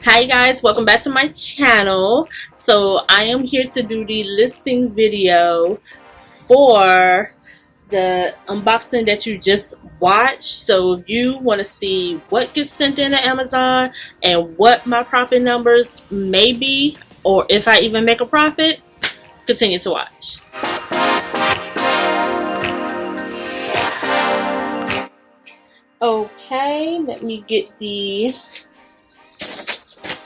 Hi guys, welcome back to my channel. So I am here to do the listing video for the unboxing that you just watched. So if you want to see what gets sent in to Amazon and what my profit numbers may be, or if I even make a profit, continue to watch. Okay, let me get the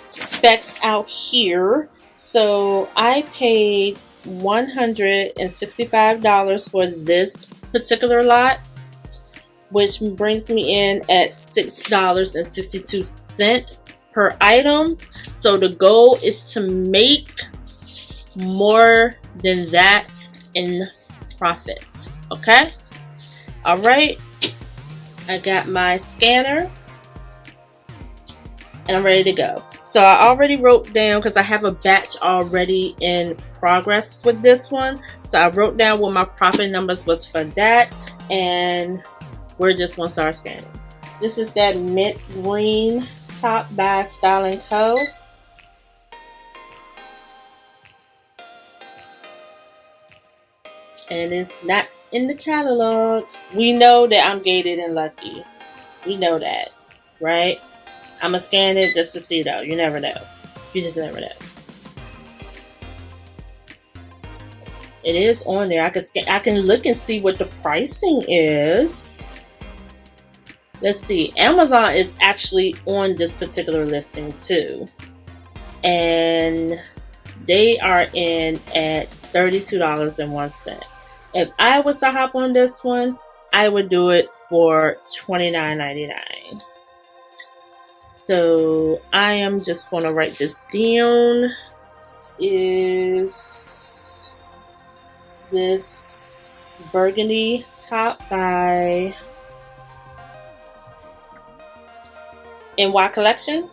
specs out here. So I paid $165 for this particular lot, which brings me in at $6.62 per item. So the goal is to make more than that in profit. Okay? Alright. I got my scanner and I'm ready to go. So I already wrote down, because I have a batch already in progress with this one. So I wrote down what my profit numbers was for that, and we're just going to start scanning. This is that mint green top by Style & Co. And it's not in the catalog. We know that I'm gated and lucky. We know that, right? I'm going to scan it just to see, though. You never know. You just never know. It is on there. I can look and see what the pricing is. Let's see. Amazon is actually on this particular listing too. And they are in at $32.01. If I was to hop on this one, I would do it for $29.99. So I am just going to write this down. This is this burgundy top by NY Collection.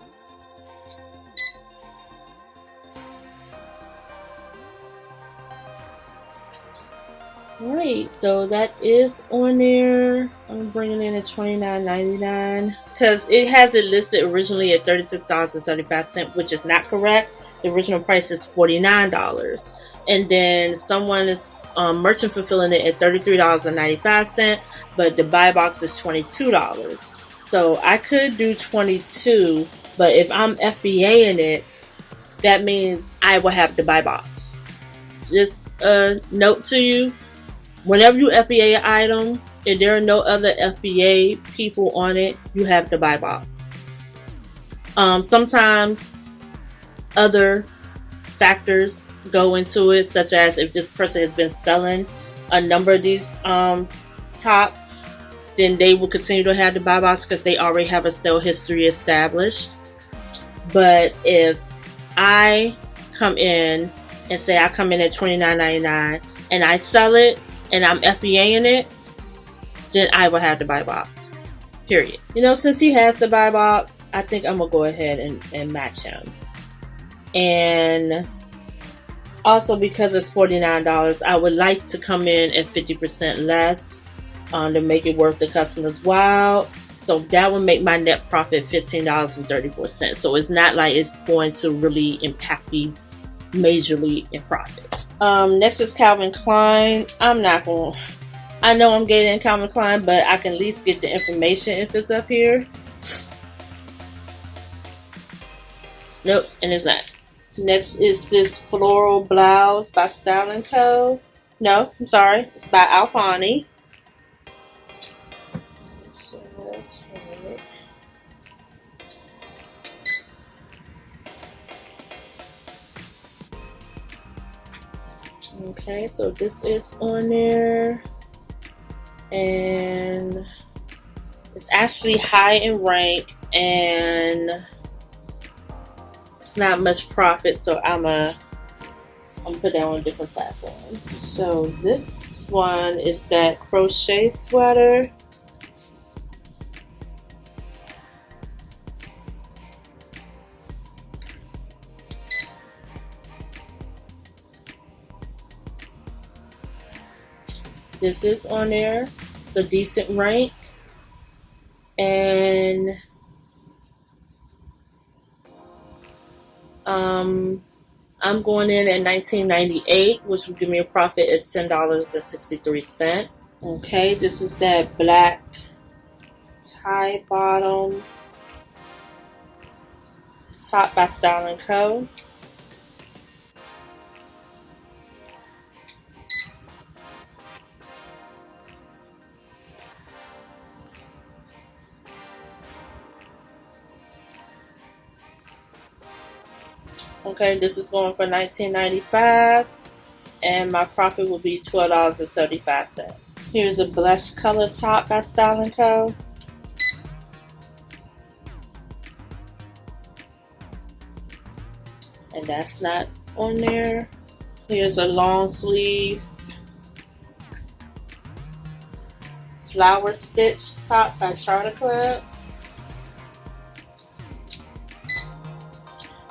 Alright, so that is on there. I'm bringing in at $29.99 because it has it listed originally at $36.75, which is not correct. The original price is $49, and then someone is merchant fulfilling it at $33.95, but the buy box is $22. So I could do $22, but if I'm FBAing it, that means I will have the buy box. Just a note to you. Whenever you FBA an item, if there are no other FBA people on it, you have the buy box. Sometimes other factors go into it, such as if this person has been selling a number of these tops, then they will continue to have the buy box because they already have a sale history established. But if I come in and say I come in at $29.99 and I sell it, and I'm FBAing it, then I will have the buy box. Period. You know, since he has the buy box, I think I'm going to go ahead and match him. And also because it's $49, I would like to come in at 50% less to make it worth the customer's while. So that would make my net profit $15.34. So it's not like it's going to really impact me majorly in profit. Next is Calvin Klein. I know I'm getting Calvin Klein, but I can at least get the information if it's up here. Nope, and it's not. Next is this floral blouse by Style & Co. No, I'm sorry. It's by Alfani. So let's have it. Okay, so this is on there, and it's actually high in rank, and it's not much profit, so I'm put that on a different platform. So this one is that crochet sweater. This is on there. It's a decent rank. And I'm going in at 1998, which will give me a profit at $10.63. Okay, this is that black tie bottom, top by Style & Co. Okay, this is going for $19.95, and my profit will be $12.75. Here's a blush color top by Style & Co. And that's not on there. Here's a long sleeve flower stitch top by Charter Club.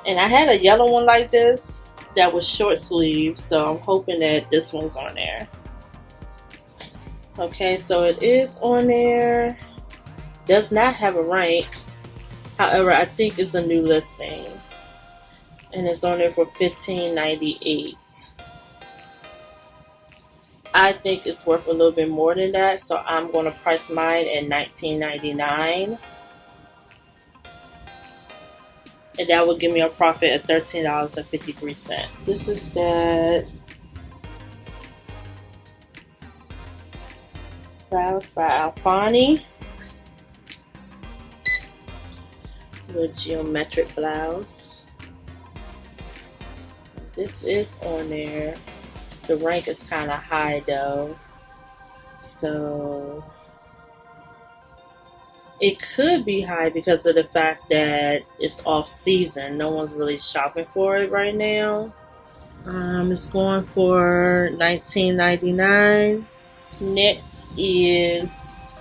And I had a yellow one like this that was short sleeve, so I'm hoping that this one's on there. Okay, so it is on there. Does not have a rank. However, I think it's a new listing. And it's on there for $15.98. I think it's worth a little bit more than that, so I'm going to price mine at $19.99. And that will give me a profit of $13.53. This is that blouse by Alfani. A geometric blouse. This is on there. The rank is kind of high though, so it could be high because of the fact that it's off season. No one's really shopping for it right now. It's going for $19.99. Next is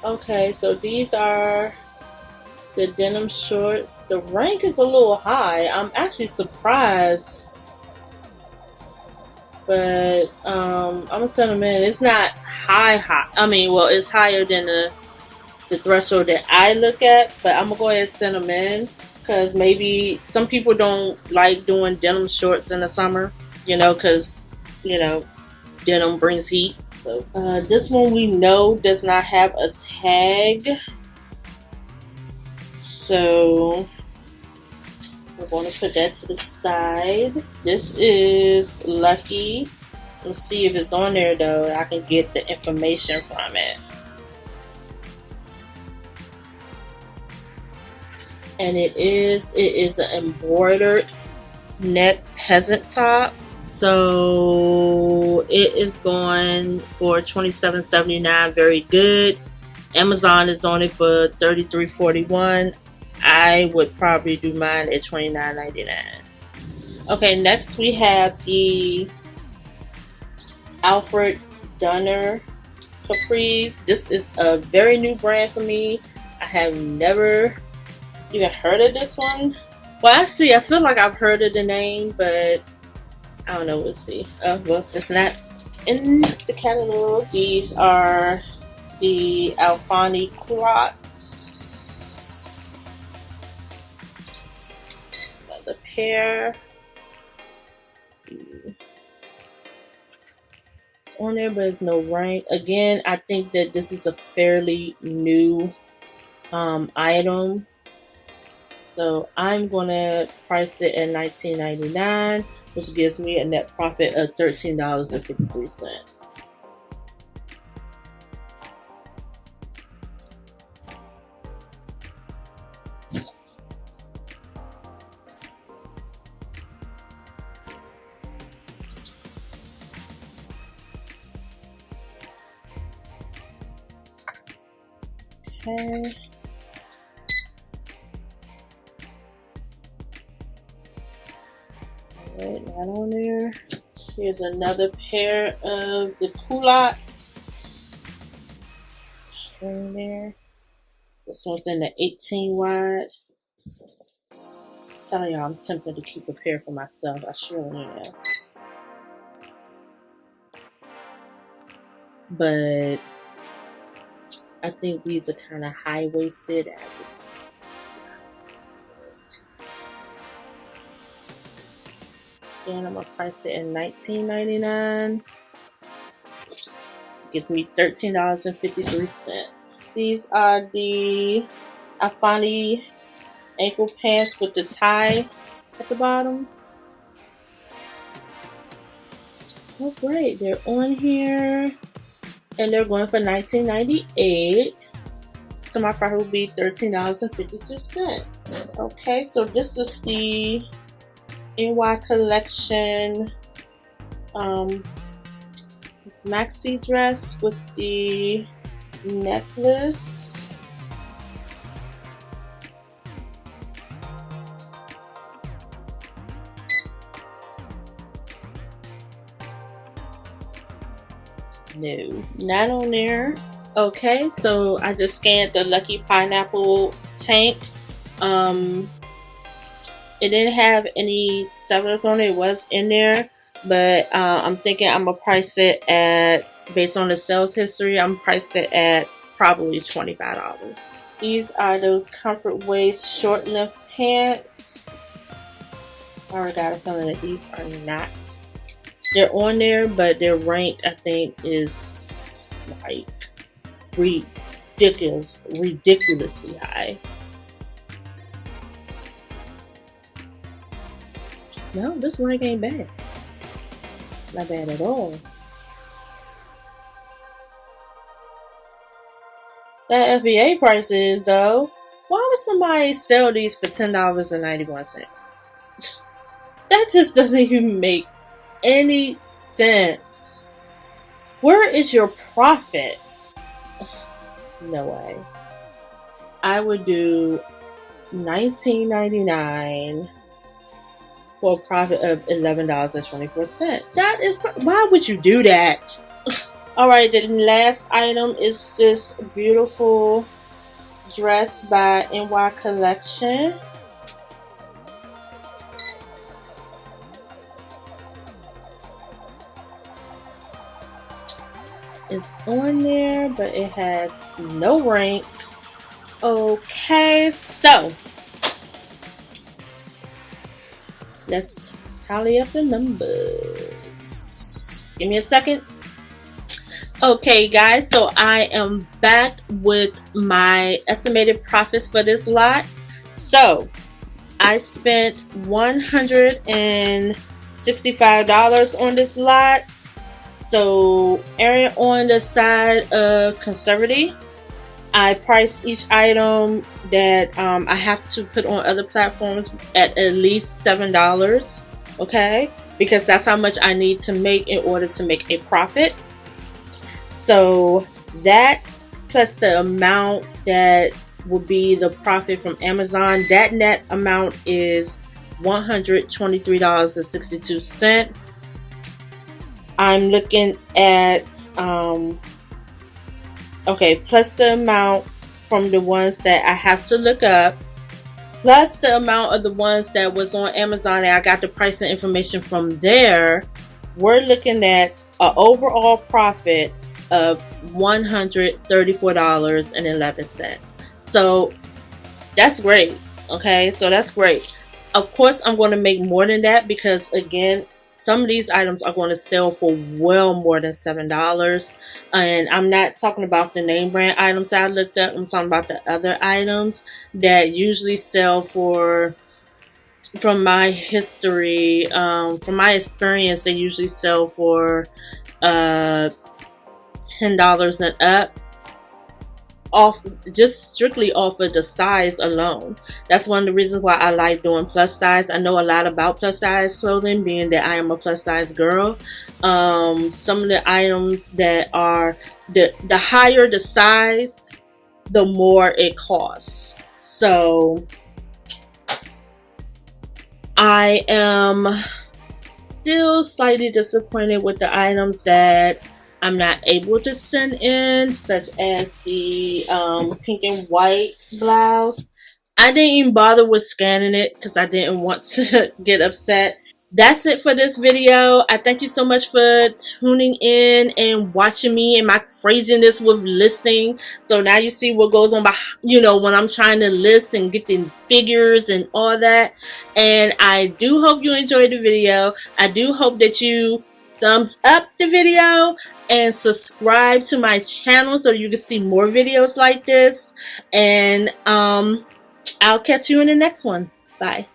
okay, so these are the denim shorts. The rank is a little high. I'm actually surprised, but I'm gonna send them in. It's not high. I mean, well, it's higher than the threshold that I look at, but I'm gonna go ahead and send them in because maybe some people don't like doing denim shorts in the summer, because denim brings heat. So this one we know does not have a tag, so we're going to put that to the side. This is Lucky. Let's see if it's on there though. I can get the information from it. And it is an embroidered net peasant top. So it is going for $27.79. Very good. Amazon is on it for $33.41. I would probably do mine at $29.99. Okay, next we have the Alfred Dunner capris. This is a very new brand for me. I have never even heard of this one. Well, actually, I feel like I've heard of the name, but I don't know. We'll see. Well, it's not in the catalog. These are the Alfani Crocs. Another pair. Let's see. It's on there, but it's no rank. Again, I think that this is a fairly new item. So I'm going to price it at $19.99, which gives me a net profit of $13.53. Okay. Alright, not on there. Here's another pair of the culottes. String there. This one's in the 18 wide. telling y'all, I'm tempted to keep a pair for myself. I surely am. But I think these are kind of high-waisted. Again, I'm gonna price it in $19.99. Gives me $13.53. These are the Afani ankle pants with the tie at the bottom. Oh great, they're on here and they're going for $19.98. So my profit will be $13.52. Okay, so this is the NY collection maxi dress with the necklace. No, not on there. Okay, so I just scanned the Lucky Pineapple tank. It didn't have any sellers on it. It was in there, but I'm thinking I'm gonna price it at, based on the sales history, I'm price it at probably $25. These are those comfort waist short length pants. I already got a feeling that these are not. They're on there, but their rank I think is like ridiculously high. No, this rank ain't bad. Not bad at all. That FBA price is though. Why would somebody sell these for $10.91? That just doesn't even make any sense. Where is your profit? No way. I would do $19.99 for a profit of $11.24. That is, why would you do that? Alright, the last item is this beautiful dress by NY Collection. It's on there, but it has no rank. Okay, so let's tally up the numbers. Give me a second. Okay, guys, so I am back with my estimated profits for this lot. So I spent $165 on this lot. So erring on the side of conservative. I priced each item that I have to put on other platforms at least $7. Okay, because that's how much I need to make in order to make a profit. So that plus the amount that will be the profit from Amazon, that net amount is $123.62. I'm looking at okay, plus the amount from the ones that I have to look up, plus the amount of the ones that was on Amazon and I got the pricing information from there, we're looking at an overall profit of $134.11. So that's great. Okay, so that's great. Of course, I'm going to make more than that because, again, some of these items are going to sell for well more than $7. And I'm not talking about the name brand items I looked up. I'm talking about the other items that usually sell for, from my history, from my experience, they usually sell for $10 and up, off, just strictly off of the size alone. That's one of the reasons why I like doing plus size. I know a lot about plus size clothing, being that I am a plus size girl. Some of the items that are the higher the size, the more it costs. So I am still slightly disappointed with the items that I'm not able to send in, such as the pink and white blouse. I didn't even bother with scanning it because I didn't want to get upset. That's it for this video. I thank you so much for tuning in and watching me and my craziness with listing. So now you see what goes on by, when I'm trying to list and get the figures and all that. And I do hope you enjoyed the video. I do hope that you thumbs up the video and subscribe to my channel so you can see more videos like this. And I'll catch you in the next one. Bye.